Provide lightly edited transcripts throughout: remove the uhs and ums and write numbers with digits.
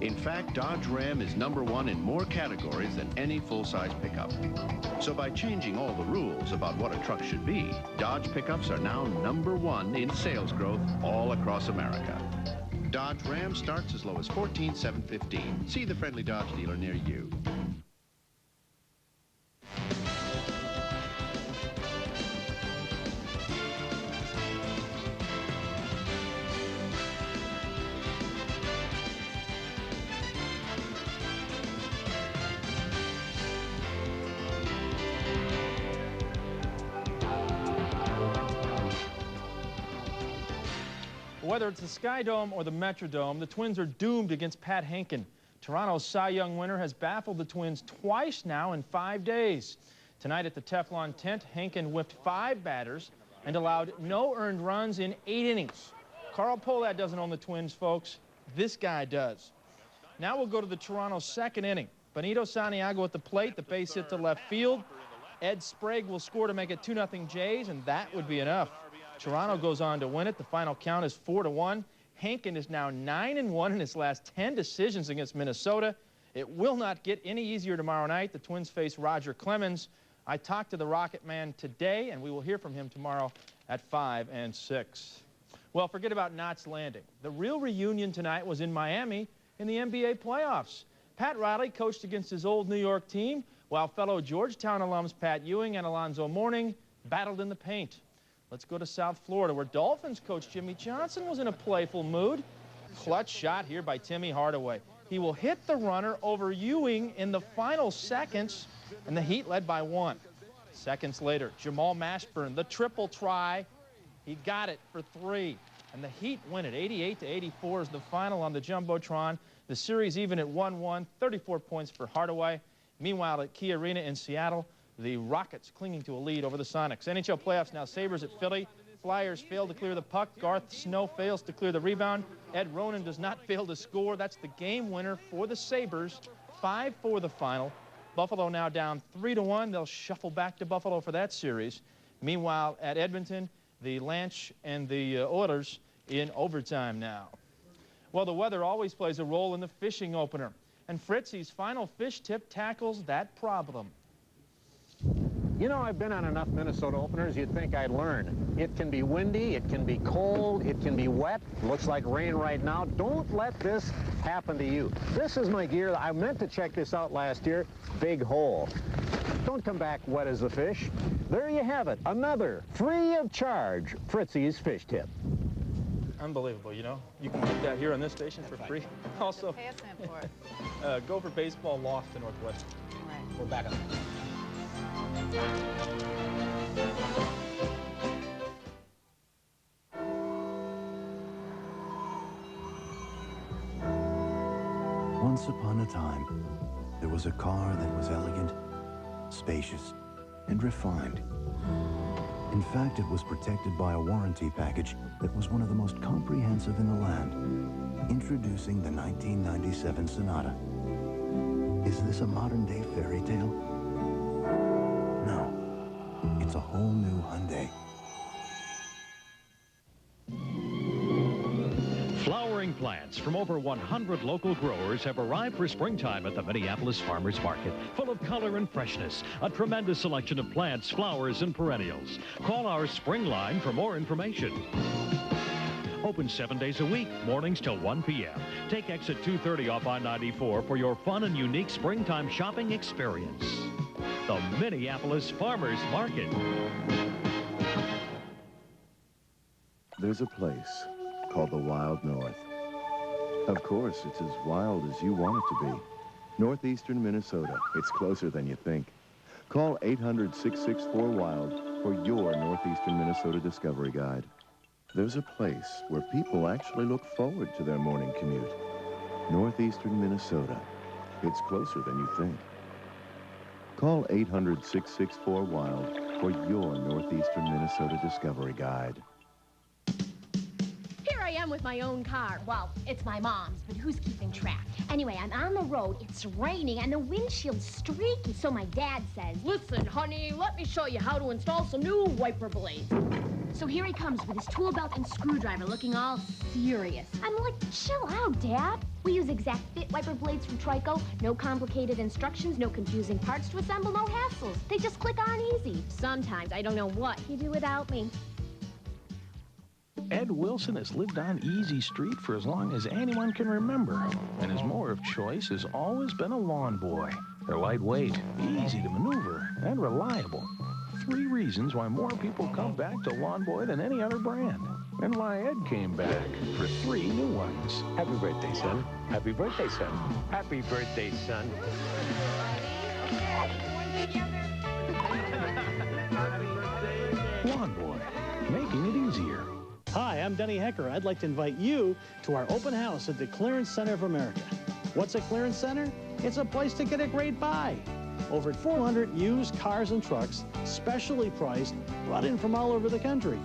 In fact, Dodge Ram is #1 in more categories than any full-size pickup. So by changing all the rules about what a truck should be, Dodge pickups are now #1 in sales growth all across America. Dodge Ram starts as low as $14,715. See the friendly Dodge dealer near you. Whether it's the Sky Dome or the Metrodome, the Twins are doomed against Pat Henkin. Toronto's Cy Young winner has baffled the Twins twice now in 5 days. Tonight at the Teflon tent, Henkin whipped 5 batters and allowed no earned runs in 8 innings. Carl Pohlad doesn't own the Twins, folks. This guy does. Now we'll go to the Toronto second inning. Benito Santiago at the plate, the base hit to left field. Ed Sprague will score to make it 2-0 Jays, and that would be enough. Toronto goes on to win it. The final count is 4-1. Henkin is now 9-1 in his last 10 decisions against Minnesota. It will not get any easier tomorrow night. The Twins face Roger Clemens. I talked to the Rocket Man today, and we will hear from him tomorrow at 5 and 6. Well, forget about Knott's Landing. The real reunion tonight was in Miami in the NBA playoffs. Pat Riley coached against his old New York team, while fellow Georgetown alums Pat Ewing and Alonzo Mourning battled in the paint. Let's go to South Florida, where Dolphins coach Jimmy Johnson was in a playful mood. Clutch shot here by Timmy Hardaway. He will hit the runner over Ewing in the final seconds, and the Heat led by 1. Seconds later, Jamal Mashburn, the triple try. He got it for 3, and the Heat win it. 88-84 is the final on the Jumbotron. The series even at 1-1, 34 points for Hardaway. Meanwhile, at Key Arena in Seattle, the Rockets clinging to a lead over the Sonics. NHL playoffs now. Sabres at Philly. Flyers fail to clear the puck. Garth Snow fails to clear the rebound. Ed Ronan does not fail to score. That's the game winner for the Sabres. 5-4 the final. Buffalo now down 3-1. They'll shuffle back to Buffalo for that series. Meanwhile, at Edmonton, the Lanch and the Oilers in overtime now. Well, the weather always plays a role in the fishing opener. And Fritzy's final fish tip tackles that problem. You know, I've been on enough Minnesota openers, you'd think I'd learn. It can be windy, it can be cold, it can be wet. Looks like rain right now. Don't let this happen to you. This is my gear. I meant to check this out last year. Big hole. Don't come back wet as a fish. There you have it. Another free of charge Fritzy's fish tip. Unbelievable, you know. You can get that here on this station for free. Also, pay a cent for it. Go for baseball lost to Northwest. All right. We're back on. Once upon a time, there was a car that was elegant, spacious, and refined. In fact, it was protected by a warranty package that was one of the most comprehensive in the land. Introducing the 1997 Sonata. Is this a modern-day fairy tale? No. It's a whole new Hyundai. Flowering plants from over 100 local growers have arrived for springtime at the Minneapolis Farmers Market, full of color and freshness. A tremendous selection of plants, flowers, and perennials. Call our spring line for more information. Open 7 days a week, mornings till 1 p.m. Take exit 230 off I-94 for your fun and unique springtime shopping experience. The Minneapolis Farmers Market. There's a place called the Wild North. Of course, it's as wild as you want it to be. Northeastern Minnesota. It's closer than you think. Call 800-664-WILD for your Northeastern Minnesota Discovery Guide. There's a place where people actually look forward to their morning commute. Northeastern Minnesota. It's closer than you think. Call 800-664-WILD for your Northeastern Minnesota Discovery Guide. Here I am with my own car. Well, it's my mom's, but who's keeping track? Anyway, I'm on the road. It's raining, and the windshield's streaky. So my dad says, "Listen, honey, let me show you how to install some new wiper blades." So here he comes with his tool belt and screwdriver looking all serious. I'm like, chill out, Dad. We use exact fit wiper blades from Trico. No complicated instructions, no confusing parts to assemble, no hassles. They just click on easy. Sometimes I don't know what he'd do without me. Ed Wilson has lived on Easy Street for as long as anyone can remember, and his mower of choice has always been a lawn boy. They're lightweight, easy to maneuver, and reliable. 3 reasons why more people come back to Lawn Boy than any other brand, and why Ed came back for 3 new ones. Happy birthday, son. Happy birthday, son. Happy birthday, son. Lawn Boy, making it easier. Hi, I'm Denny Hecker. I'd like to invite you to our open house at the Clearance Center of America. What's a clearance center? It's a place to get a great buy. Over 400 used cars and trucks, specially priced, brought in from all over the country.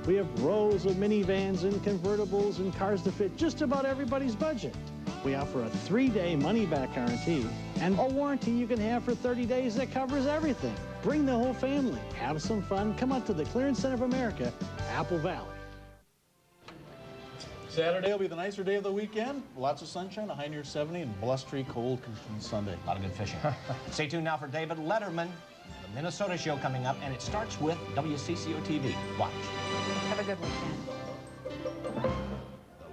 We have rows of minivans and convertibles and cars to fit just about everybody's budget. We offer a 3-day money-back guarantee and a warranty you can have for 30 days that covers everything. Bring the whole family. Have some fun. Come out to the Clearance Center of America, Apple Valley. Saturday will be the nicer day of the weekend. Lots of sunshine, a high near 70, and blustery cold on Sunday. A lot of good fishing. Stay tuned now for David Letterman, the Minnesota show coming up, and it starts with WCCO TV. Watch. Have a good weekend.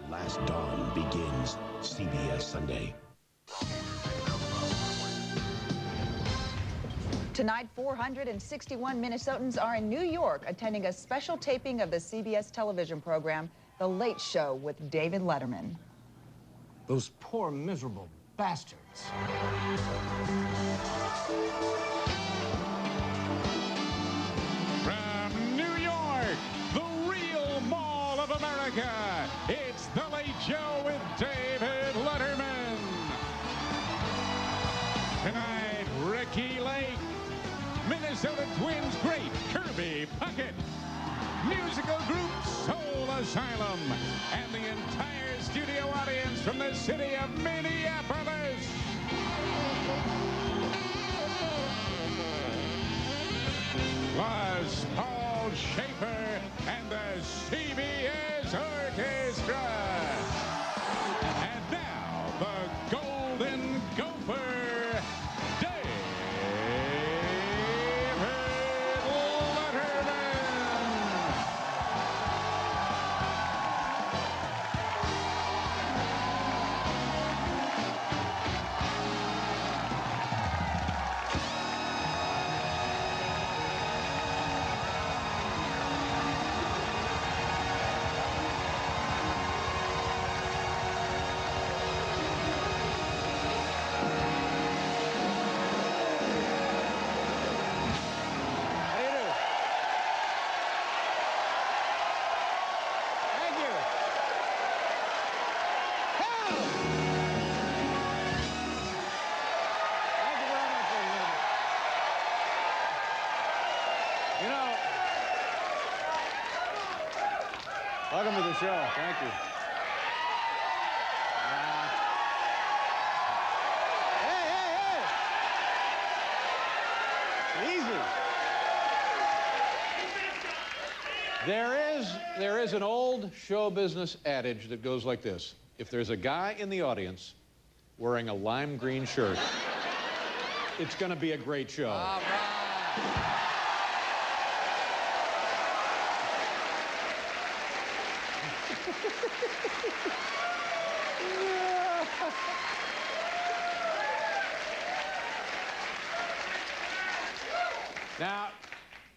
The Last Dawn begins CBS Sunday. Tonight, 461 Minnesotans are in New York attending a special taping of the CBS television program, The Late Show with David Letterman. Those poor, miserable bastards. From New York, the real Mall of America, it's The Late Show with David Letterman. Tonight, Ricky Lake, Minnesota Twins great Kirby Puckett, musical group Soul Asylum, and the entire studio audience from the city of Minneapolis. Plus Paul Schaefer and the CBS Orchestra. And now, the Golden Gopher, David Letterman. Welcome to the show. Thank you. Hey! Easy. There is an old show business adage that goes like this. If there's a guy in the audience wearing a lime green shirt, it's going to be a great show. All right. Now,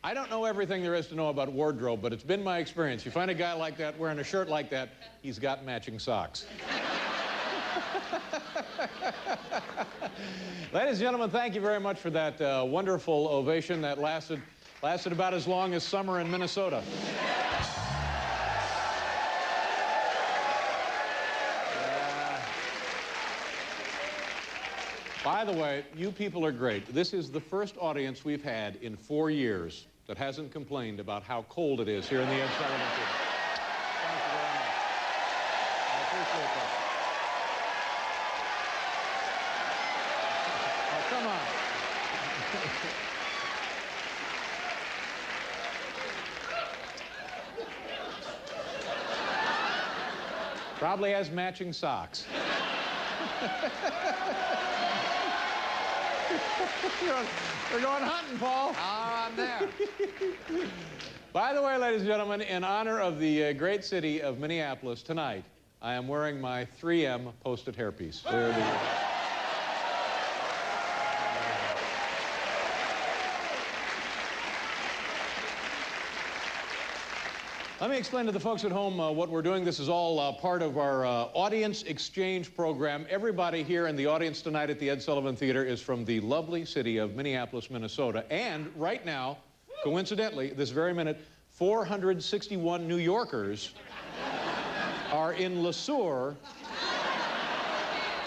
I don't know everything there is to know about wardrobe, but it's been my experience. You find a guy like that wearing a shirt like that, he's got matching socks. Ladies and gentlemen, thank you very much for that wonderful ovation that lasted about as long as summer in Minnesota. By the way, you people are great. This is the first audience we've had in 4 years that hasn't complained about how cold it is here in the Ed Sullivan Theater. Thank you very much. I appreciate that. Oh, come on. Probably has matching socks. We're going hunting, Paul. Oh, I'm there. By the way, ladies and gentlemen, in honor of the great city of Minneapolis tonight, I am wearing my 3M posted hairpiece. There it is. Let me explain to the folks at home what we're doing. This is all part of our audience exchange program. Everybody here in the audience tonight at the Ed Sullivan Theater is from the lovely city of Minneapolis, Minnesota. And right now, coincidentally, this very minute, 461 New Yorkers are in Le Sueur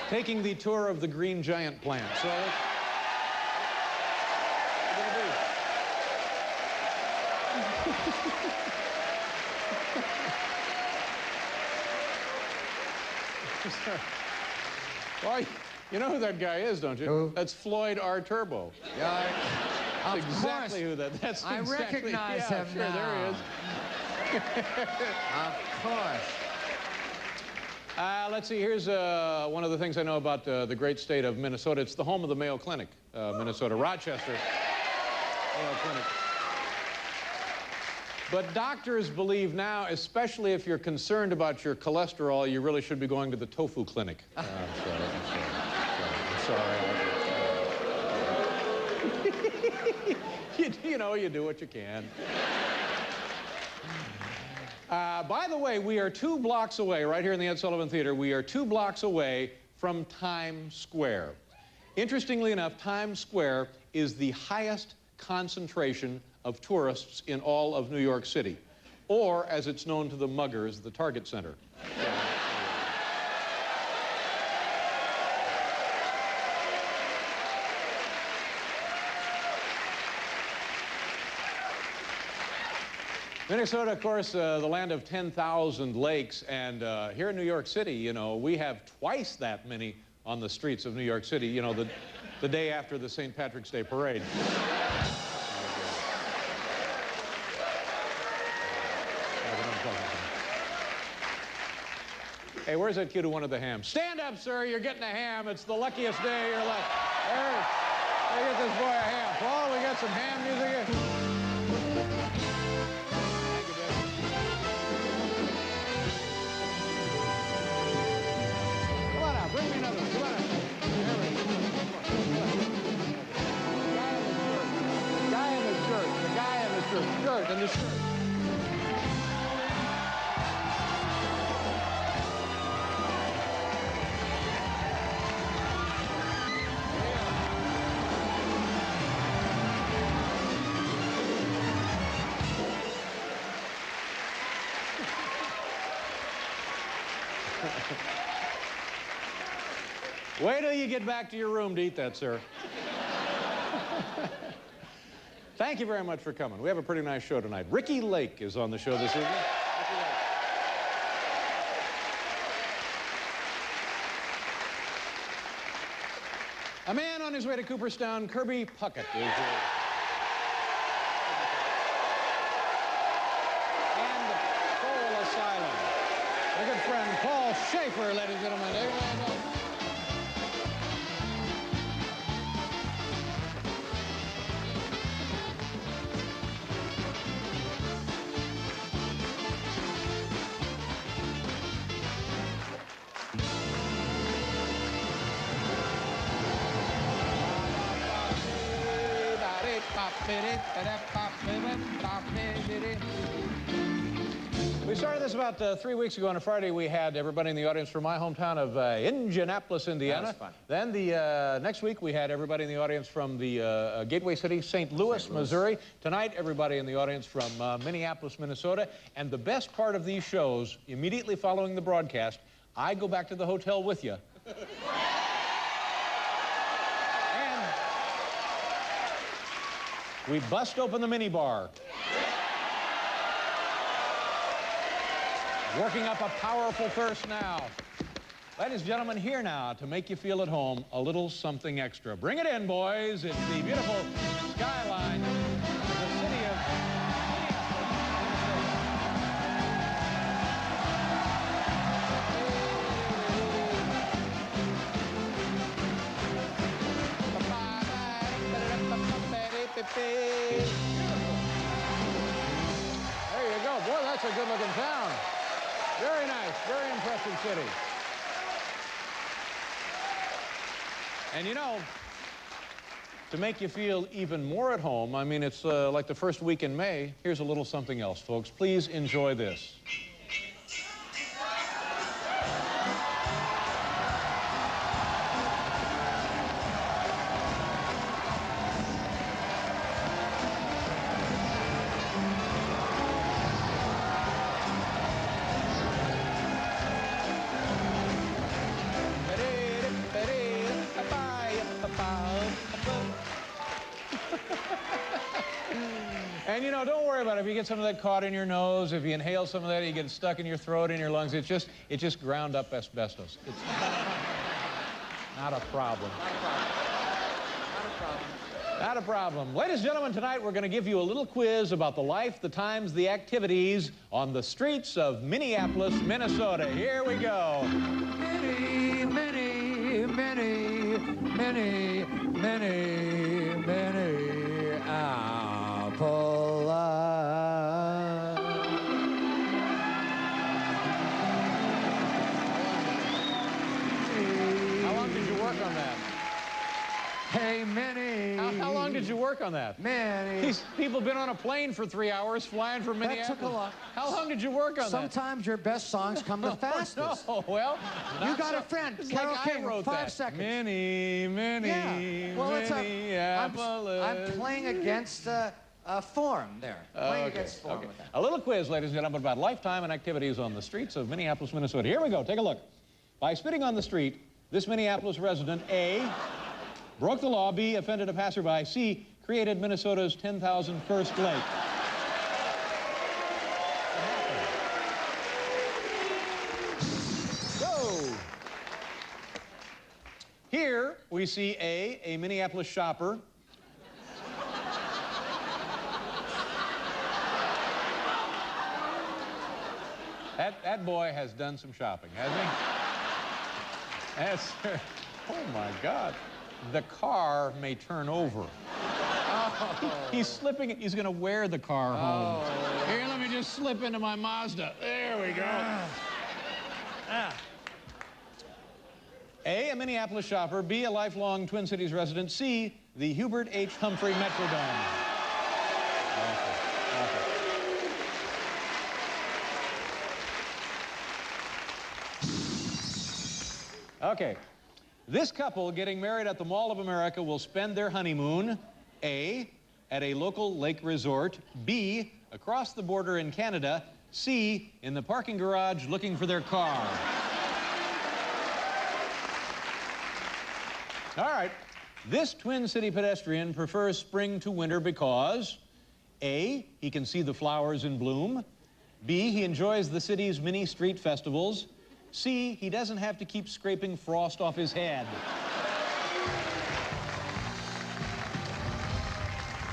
taking the tour of the Green Giant plant. So well, you know who that guy is, don't you? Who? That's Floyd R. Turbo. Yeah, That's exactly who that. That's I exactly, recognize yeah, him sure, now. there he is. Of course. Let's see, here's one of the things I know about the great state of Minnesota. It's the home of the Mayo Clinic, Minnesota, Rochester Mayo Clinic. But doctors believe now, especially if you're concerned about your cholesterol, you really should be going to the tofu clinic. I'm sorry. You know, you do what you can. By the way, we are 2 blocks away, right here in the Ed Sullivan Theater, we are 2 blocks away from Times Square. Interestingly enough, Times Square is the highest concentration of tourists in all of New York City, or as it's known to the muggers, the Target Center. Minnesota, of course, the land of 10,000 lakes, and here in New York City, you know, we have twice that many on the streets of New York City, you know, the day after the St. Patrick's Day Parade. Hey, where's that kid who wanted the ham? Stand up, sir, you're getting a ham. It's the luckiest day of your life. There, get this boy a ham. Paul, we got some ham music here. Come on out, bring me another one. Come on out. There we go. The guy in the shirt. The guy in the shirt. Shirt in the shirt. Wait till you get back to your room to eat that, sir. Thank you very much for coming. We have a pretty nice show tonight. Ricky Lake is on the show this evening. A man on his way to Cooperstown, Kirby Puckett, is here. And Soul Asylum. My good friend Paul Schaefer, ladies and gentlemen. We started this about 3 weeks ago on a Friday. We had everybody in the audience from my hometown of Indianapolis, Indiana. That was fun. Then the next week we had everybody in the audience from the Gateway City, St. Louis, Missouri. Tonight, everybody in the audience from Minneapolis, Minnesota. And the best part of these shows, immediately following the broadcast, I go back to the hotel with you. We bust open the minibar. Working up a powerful thirst now. Ladies and gentlemen, here now to make you feel at home, a little something extra. Bring it in, boys. It's the beautiful skyline of the city of Minneapolis. There you go. Boy, that's a good-looking town. Very nice. Very impressive city. And you know, to make you feel even more at home, I mean, it's like the first week in May. Here's a little something else, folks. Please enjoy this. And you know, don't worry about it. If you get some of that caught in your nose, if you inhale some of that, you get it stuck in your throat, in your lungs, it just ground up asbestos. It's not a problem. Not a problem. Ladies and gentlemen, tonight we're going to give you a little quiz about the life, the times, the activities on the streets of Minneapolis, Minnesota. Here we go. How long did you work on that? Hey, Minnie. How long did you work on that? Minnie. These people been on a plane for 3 hours flying from Minneapolis. That took a lot. How long did you work on that? Sometimes your best songs come the fastest. Oh, no. Well, you got a friend, Carol King, wrote 5 that. seconds. Minnie, Yeah. Well, Minneapolis. I'm playing against a form there. Playing against form with that. A little quiz, ladies and gentlemen, about lifetime and activities on the streets of Minneapolis, Minnesota. Here we go. Take a look. By spitting on the street, this Minneapolis resident, A, broke the law, B, offended a passerby, C, created Minnesota's 10,001st lake. So, here we see A Minneapolis shopper. That boy has done some shopping, hasn't he? Yes, sir. Oh, my God. The car may turn over. Oh. He's slipping it. He's going to wear the car home. Here, let me just slip into my Mazda. There we go. A Minneapolis shopper. B, a lifelong Twin Cities resident. C, the Hubert H. Humphrey Metrodome. Okay. This couple getting married at the Mall of America will spend their honeymoon, A, at a local lake resort, B, across the border in Canada, C, in the parking garage looking for their car. All right. This Twin City pedestrian prefers spring to winter because A, he can see the flowers in bloom, B, he enjoys the city's mini street festivals, C, he doesn't have to keep scraping frost off his head.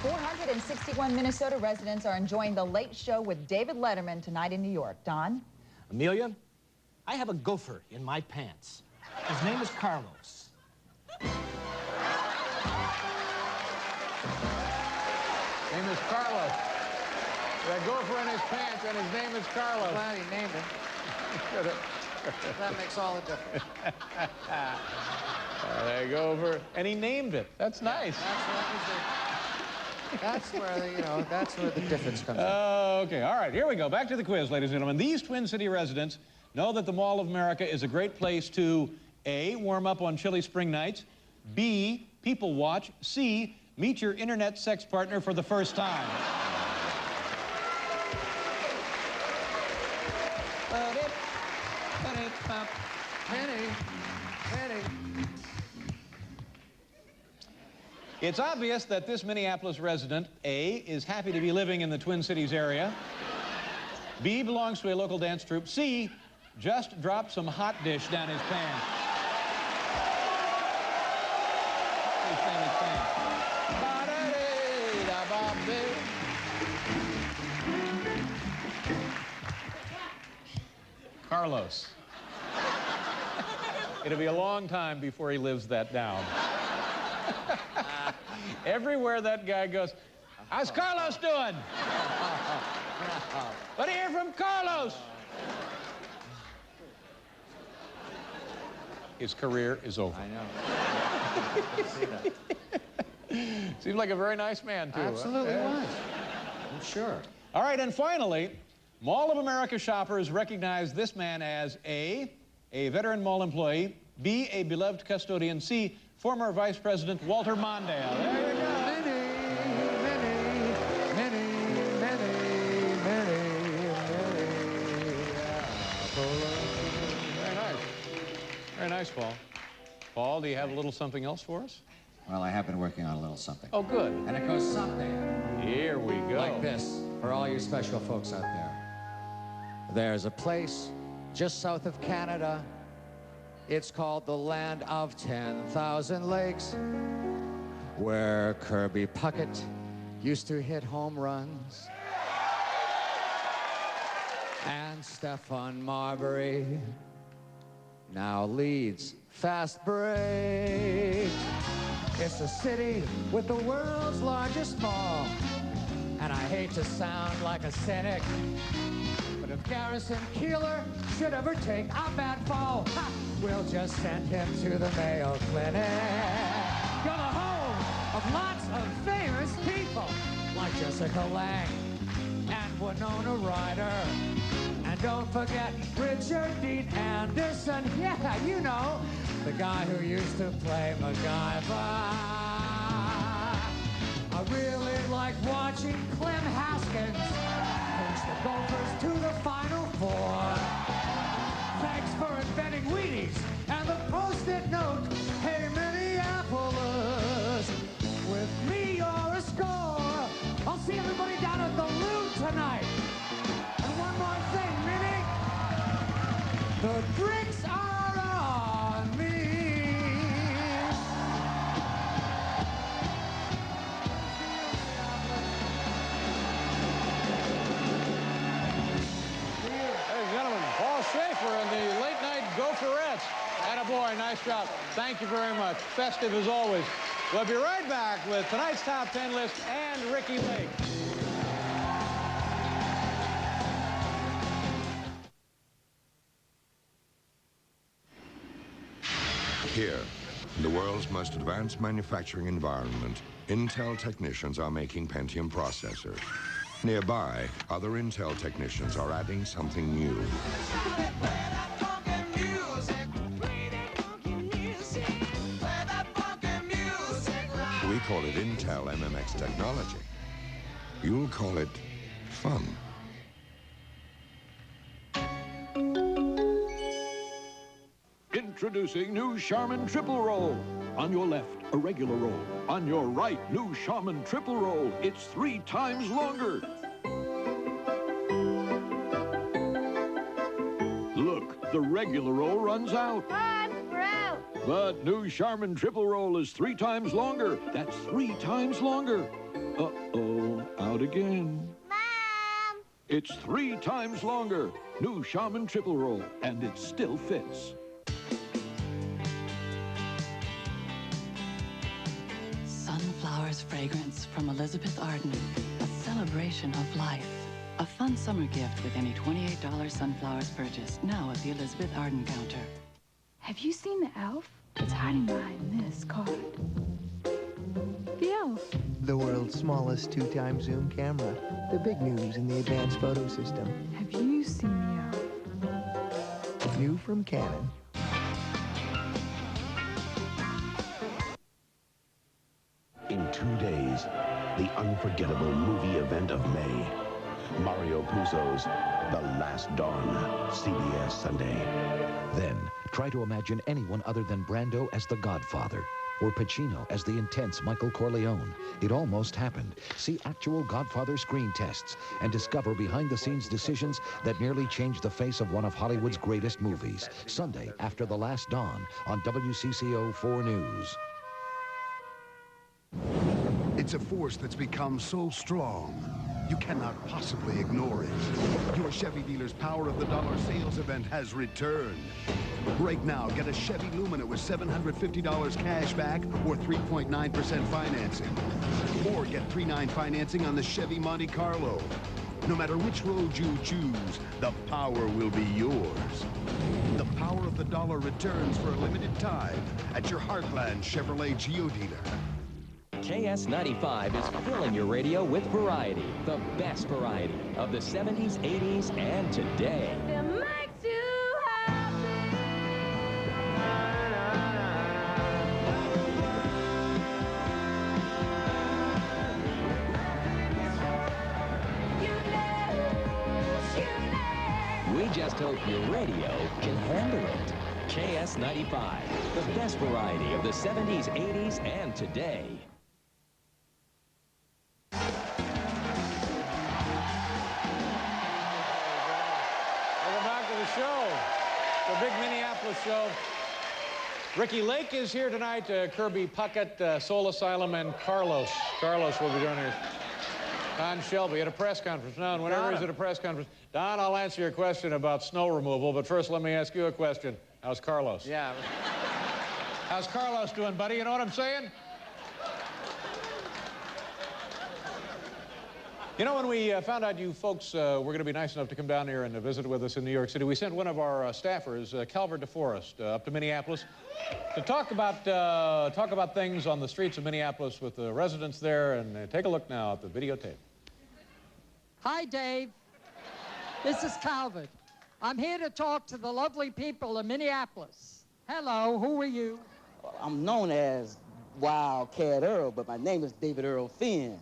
461 Minnesota residents are enjoying The Late Show with David Letterman tonight in New York. Don? Amelia, I have a gopher in my pants. His name is Carlos. Name is Carlos. That gopher in his pants, and his name is Carlos. Glad he named him. That makes all the difference. There gopher. And he named it. That's nice. That's where the difference comes in. Okay, all right, here we go. Back to the quiz, ladies and gentlemen. These Twin City residents know that the Mall of America is a great place to A, warm up on chilly spring nights, B, people watch, C, meet your internet sex partner for the first time. It's obvious that this Minneapolis resident, A, is happy to be living in the Twin Cities area, B, belongs to a local dance troupe, C, just dropped some hot dish down his pants. Carlos. It'll be a long time before he lives that down. Everywhere that guy goes, how's Carlos doing? Let me hear from Carlos. His career is over. I know. Seems like a very nice man, too. Absolutely was. I'm sure. All right, and finally, Mall of America shoppers recognize this man as A, veteran mall employee, B, a beloved custodian, C, former Vice President Walter Mondale. There you go. Very nice. Very nice, Paul. Paul, do you have a little something else for us? Well, I have been working on a little something. Oh, good. And it goes something. Here we go. Like this, for all you special folks out there. There's a place just south of Canada. It's called the Land of 10,000 Lakes, where Kirby Puckett used to hit home runs. And Stephon Marbury now leads fast break. It's a city with the world's largest mall. And I hate to sound like a cynic, but if Garrison Keillor should ever take a bad fall, ha, we'll just send him to the Mayo Clinic. You're the home of lots of famous people, like Jessica Lange and Winona Ryder. And don't forget Richard Dean Anderson. Yeah, you know, the guy who used to play MacGyver. I really like watching Clem Haskins push the Gophers to the Final Four. Thanks for inventing Wheaties and the Post-it note. Hey, Minneapolis, with me you're a score. I'll see everybody down at the Loon tonight. And one more thing, Minnie. The drinks are on me. Ladies and gentlemen, Paul Schaefer and the Late Night Gopherettes. Attaboy, nice job. Thank you very much. Festive as always. We'll be right back with tonight's Top 10 list and Ricky Lake. Here, in the world's most advanced manufacturing environment, Intel technicians are making Pentium processors. Nearby, other Intel technicians are adding something new. We call it Intel MMX technology. You'll call it fun. Introducing new Charmin Triple Roll. On your left, a regular roll. On your right, new Charmin Triple Roll. It's 3 times longer. Look, the regular roll runs out. Mom, we're out. But new Charmin Triple Roll is 3 times longer. That's 3 times longer. Uh-oh, out again. Mom! It's 3 times longer. New Charmin Triple Roll, and it still fits. Sunflower's fragrance from Elizabeth Arden. A celebration of life. A fun summer gift with any $28 sunflowers purchased. Now at the Elizabeth Arden counter. Have you seen the elf? It's hiding behind this card. The elf. The world's smallest 2-time zoom camera. The big news in the advanced photo system. Have you seen the elf? New from Canon. In 2 days, the unforgettable movie event of May. Mario Puzo's The Last Dawn, CBS Sunday. Then, try to imagine anyone other than Brando as the Godfather, or Pacino as the intense Michael Corleone. It almost happened. See actual Godfather screen tests and discover behind-the-scenes decisions that nearly changed the face of one of Hollywood's greatest movies. Sunday after The Last Dawn on WCCO 4 News. It's a force that's become so strong, You cannot possibly ignore it. Your Chevy dealer's Power of the Dollar sales event has returned. Right now, get a Chevy Lumina with $750 cash back or 3.9% financing. Or get 3.9% financing on the Chevy Monte Carlo. No matter which road you choose, the power will be yours. The Power of the Dollar returns for a limited time at your Heartland Chevrolet Geo dealer. KS95 is filling your radio with variety, the best variety of the 70s, 80s, and today. It makes you We just hope your radio can handle it. KS95, the best variety of the 70s, 80s, and today. Welcome back to the show, the big Minneapolis show. Ricky Lake is here tonight, Kirby Puckett, Soul Asylum, and Carlos. Carlos will be joining us. Don Shelby at a press conference. Now, and whenever he's at a press conference, Don, I'll answer your question about snow removal, but first let me ask you a question. How's Carlos? Yeah. How's Carlos doing, buddy? You know what I'm saying? You know, when we found out you folks were going to be nice enough to come down here and visit with us in New York City, we sent one of our staffers, Calvert DeForest, up to Minneapolis to talk about things on the streets of Minneapolis with the residents there. And take a look now at the videotape. Hi, Dave. This is Calvert. I'm here to talk to the lovely people of Minneapolis. Hello, who are you? I'm known as Wildcat Earl, but my name is David Earl Finn.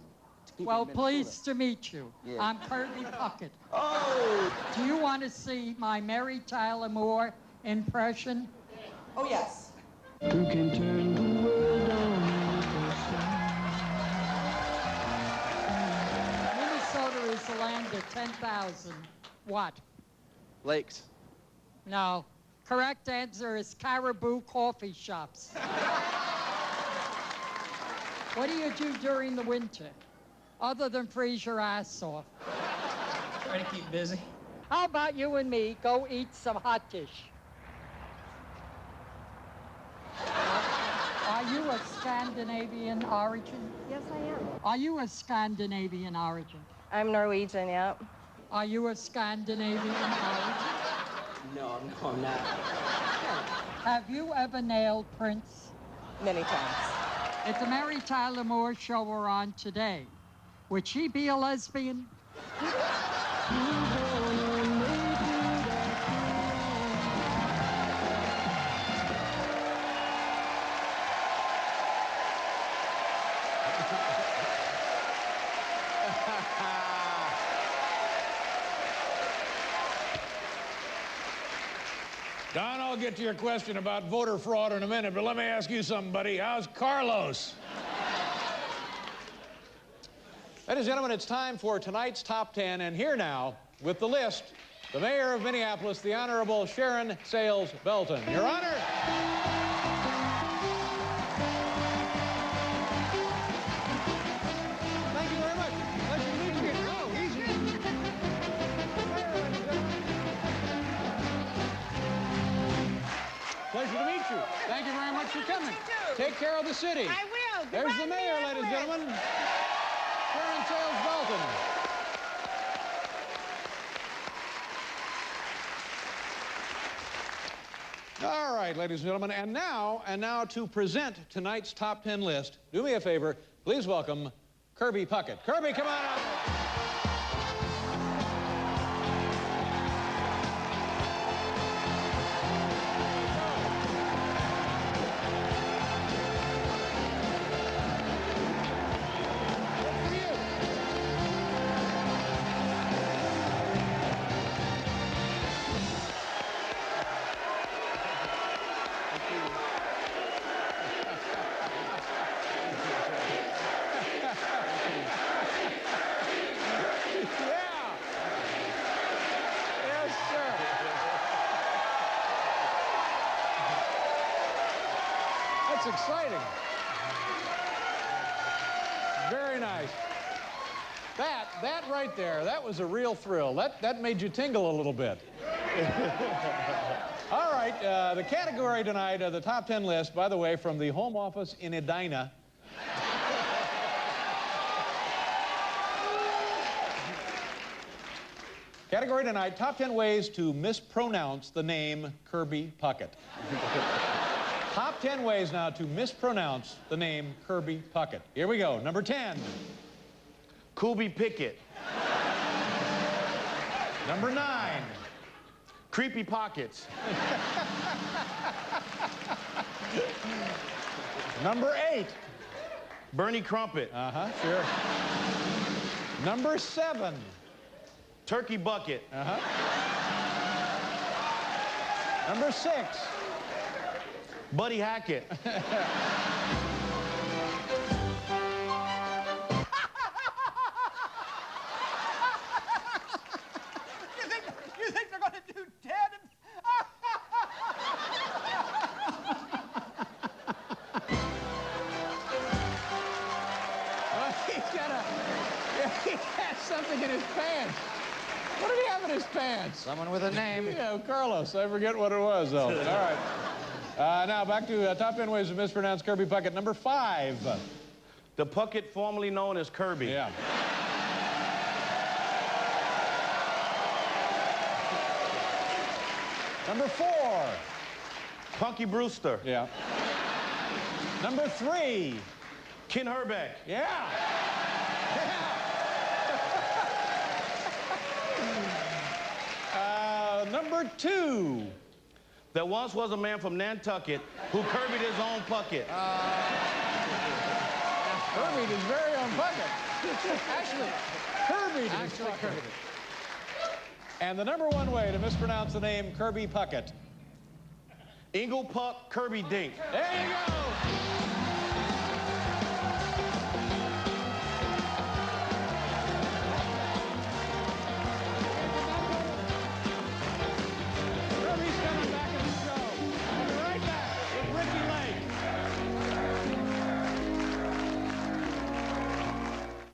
Well, pleased to meet you. Yeah. I'm Kirby Puckett. Oh! Do you want to see my Mary Tyler Moore impression? Oh, yes. Who can turn the world on Minnesota is the land of 10,000. What? Lakes. No. Correct answer is Caribou coffee shops. What do you do during the winter, other than freeze your ass off? Try to keep busy. How about you and me go eat some hot dish? Are you of Scandinavian origin? Yes, I am. Are you of Scandinavian origin? I'm Norwegian, yeah. Are you of Scandinavian origin? No, I'm not. Have you ever nailed Prince? Many times. If the Mary Tyler Moore show were on today, would she be a lesbian? Don, I'll get to your question about voter fraud in a minute, but let me ask you something, buddy. How's Carlos? Ladies and gentlemen, it's time for tonight's Top 10, and here now, with the list, the mayor of Minneapolis, the Honorable Sharon Sales Belton. Your Honor. Thank you very much. Pleasure to meet you. Oh, easy. Pleasure to meet you. Thank you very much for coming. Take care of the city. I will. There's the mayor, ladies and gentlemen. Sharon Sales Belton. All right, ladies and gentlemen, and now to present tonight's top 10 list, do me a favor, please welcome Kirby Puckett. Kirby, come on out. That's exciting. Very nice. That right there, that was a real thrill. That made you tingle a little bit. All right, the category tonight, the top 10 list, by the way, from the Home Office in Edina. Category tonight, top 10 ways to mispronounce the name Kirby Puckett. Top 10 ways now to mispronounce the name Kirby Puckett. Here we go. Number 10. Kubi Pickett. Number 9. Creepy Pockets. Number 8. Bernie Crumpet. Uh-huh, sure. Number 7. Turkey Bucket. Uh-huh. Number 6. Buddy Hackett. You think they're going to do dead? He has something in his pants. What did he have in his pants? Someone with a name. Yeah, Carlos. I forget what it was, though. All right. Now, back to top 10 ways to mispronounce Kirby Puckett. Number 5. The Puckett formerly known as Kirby. Yeah. Number 4. Punky Brewster. Yeah. Number 3. Ken Herbeck. Yeah. Number 2. There once was a man from Nantucket who Kirby'd his own Puckett. Kirby'd his very own Puckett. Actually, Kirby'd his Puckett. And the number 1 way to mispronounce the name Kirby Puckett. Ingle Puck Kirby Dink. There you go.